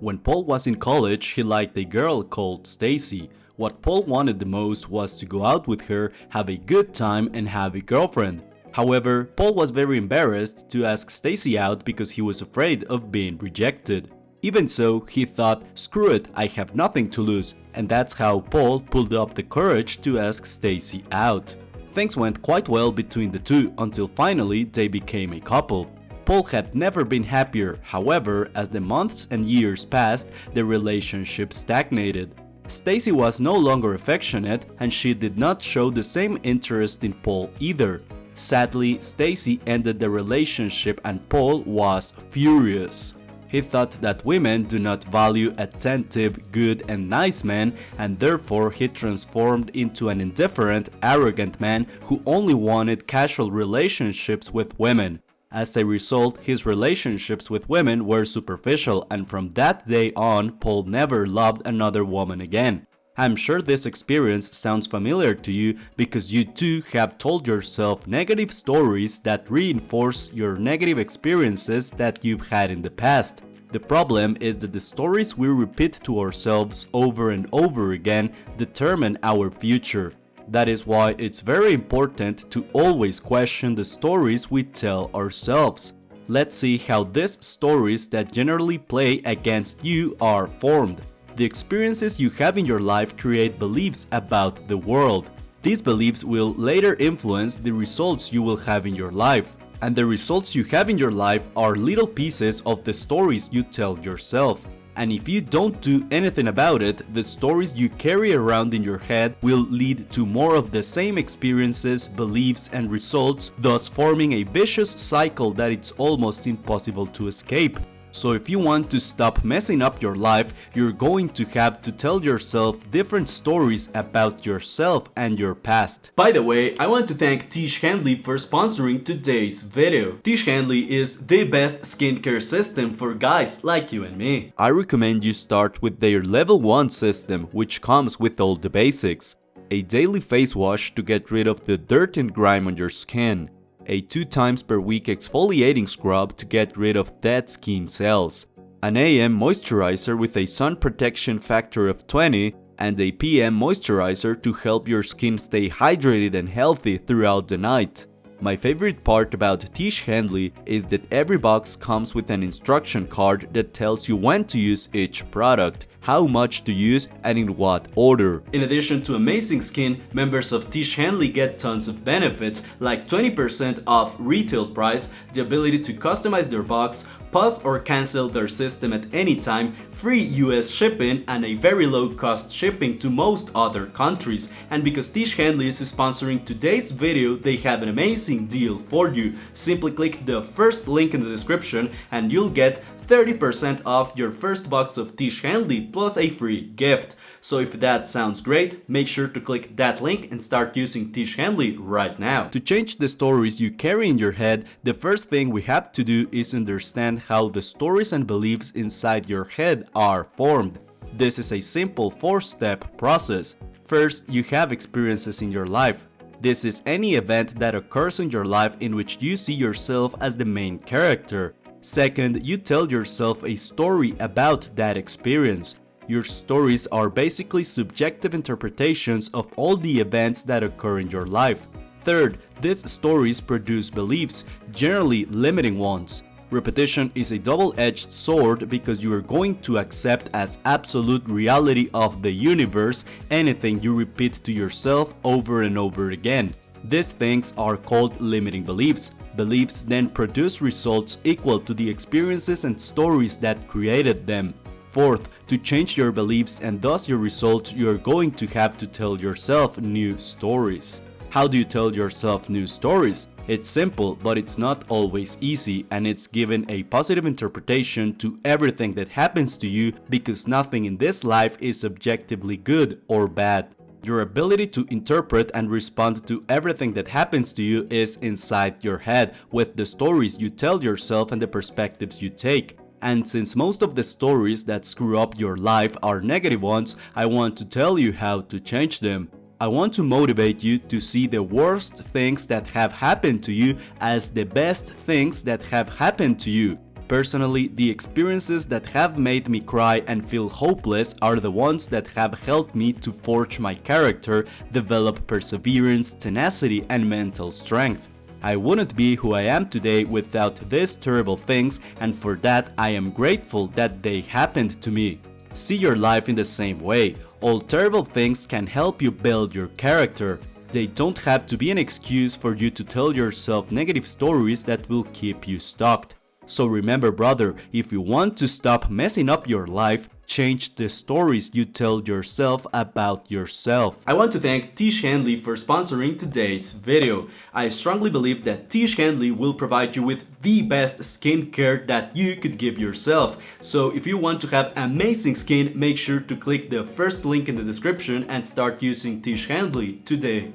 When Paul was in college, he liked a girl called Stacy. What Paul wanted the most was to go out with her, have a good time, and have a girlfriend. However, Paul was very embarrassed to ask Stacy out because he was afraid of being rejected. Even so, he thought, screw it, I have nothing to lose, and that's how Paul pulled up the courage to ask Stacy out. Things went quite well between the two until finally they became a couple. Paul had never been happier, however, as the months and years passed, the relationship stagnated. Stacy was no longer affectionate and she did not show the same interest in Paul either. Sadly, Stacy ended the relationship and Paul was furious. He thought that women do not value attentive, good and nice men, and therefore he transformed into an indifferent, arrogant man who only wanted casual relationships with women. As a result, his relationships with women were superficial, and from that day on, Paul never loved another woman again. I'm sure this experience sounds familiar to you because you too have told yourself negative stories that reinforce your negative experiences that you've had in the past. The problem is that the stories we repeat to ourselves over and over again determine our future. That is why it's very important to always question the stories we tell ourselves. Let's see how these stories that generally play against you are formed. The experiences you have in your life create beliefs about the world. These beliefs will later influence the results you will have in your life. And the results you have in your life are little pieces of the stories you tell yourself. And if you don't do anything about it, the stories you carry around in your head will lead to more of the same experiences, beliefs, and results, thus forming a vicious cycle that it's almost impossible to escape. So if you want to stop messing up your life, you're going to have to tell yourself different stories about yourself and your past. By the way, I want to thank Tigge Henley for sponsoring today's video. Tigge Henley is the best skincare system for guys like you and me. I recommend you start with their level 1 system, which comes with all the basics. A daily face wash to get rid of the dirt and grime on your skin. A 2 times per week exfoliating scrub to get rid of dead skin cells, an AM moisturizer with a sun protection factor of 20, and a PM moisturizer to help your skin stay hydrated and healthy throughout the night. My favorite part about Tigge Henley is that every box comes with an instruction card that tells you when to use each product, how much to use, and in what order. In addition to amazing skin, members of Tigge Henley get tons of benefits like 20% off retail price, the ability to customize their box, pause or cancel their system at any time, free US shipping, and a very low cost shipping to most other countries. And because Tigge Henley is sponsoring today's video, they have an amazing deal for you. Simply click the first link in the description and you'll get 30% off your first box of Tigge Henley plus a free gift. So if that sounds great, make sure to click that link and start using Tigge Henley right now. To change the stories you carry in your head, the first thing we have to do is understand how the stories and beliefs inside your head are formed. This is a simple 4-step process. First, you have experiences in your life. This is any event that occurs in your life in which you see yourself as the main character. Second, you tell yourself a story about that experience. Your stories are basically subjective interpretations of all the events that occur in your life. Third, these stories produce beliefs, generally limiting ones. Repetition is a double-edged sword because you are going to accept as absolute reality of the universe anything you repeat to yourself over and over again. These things are called limiting beliefs. Beliefs then produce results equal to the experiences and stories that created them. Fourth, to change your beliefs and thus your results, you are going to have to tell yourself new stories. How do you tell yourself new stories? It's simple, but it's not always easy, and it's given a positive interpretation to everything that happens to you because nothing in this life is objectively good or bad. Your ability to interpret and respond to everything that happens to you is inside your head, with the stories you tell yourself and the perspectives you take. And since most of the stories that screw up your life are negative ones, I want to tell you how to change them. I want to motivate you to see the worst things that have happened to you as the best things that have happened to you. Personally, the experiences that have made me cry and feel hopeless are the ones that have helped me to forge my character, develop perseverance, tenacity, and mental strength. I wouldn't be who I am today without these terrible things, and for that I am grateful that they happened to me. See your life in the same way. All terrible things can help you build your character. They don't have to be an excuse for you to tell yourself negative stories that will keep you stuck. So remember, brother, if you want to stop messing up your life, change the stories you tell yourself about yourself. I want to thank Tigge Henley for sponsoring today's video. I strongly believe that Tigge Henley will provide you with the best skincare that you could give yourself. So if you want to have amazing skin, make sure to click the first link in the description and start using Tigge Henley today.